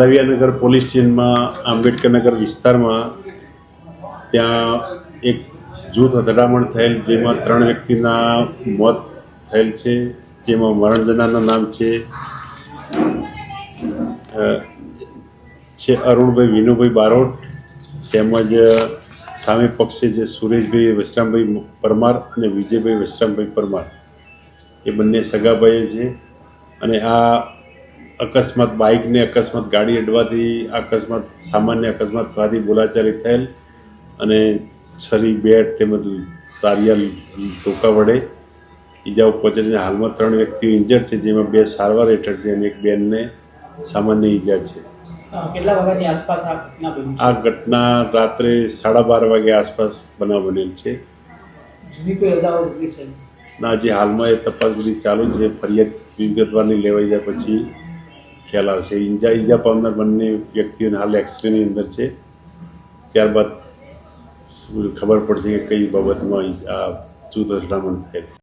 લવિયાનગર police સ્ટેશનમાં આંબેડકરનગર વિસ્તારમાં ત્યાં એક જૂથ અથડામણ થયેલ, જેમાં 3 વ્યક્તિના મોત થયેલ છે, જેમાં મરણ જનારના નામ છે અરુણભાઈ વિનુભાઈ બારોટ, તેમજ સામે પક્ષે જે સુરેશભાઈ વશરામભાઈ પરમાર અને વિજયભાઈ વશરામભાઈ પરમાર, એ બંને સગાભાઈઓ છે. અને આ અકસ્માત બાઇકને અકસ્માત ગાડી અડવાથી અકસ્માત સામાન્ય અકસ્માતવાદી બોલાચાલી થયેલ અને છરી, બેટ તેમજ તારિયા ધોકા વડે ઈજાઓ પહોંચીને હાલમાં 3 વ્યક્તિઓ ઇન્જર્ડ છે, જેમાં 2 સારવાર હેઠળ છે અને એક બેનને સામાન્ય ઈજા છે. કેટલા વાગ્યાની આસપાસ આ ઘટના રાત્રે 12:30 વાગે આસપાસ બનાવ બનેલ છે. જૂની કોઈ અદાવત વિશે ના, હજી હાલમાં એ તપાસ બધી ચાલુ છે. ફરિયાદ વિગતવારની લેવાઈ જાય પછી ખ્યાલ આવશે. ઈજા પામનાર બંને વ્યક્તિઓને હાલ એક્સરેની અંદર છે. ત્યારબાદ ખબર પડશે કે કઈ બાબતમાં આ જૂથ અથડામણ થયેલ.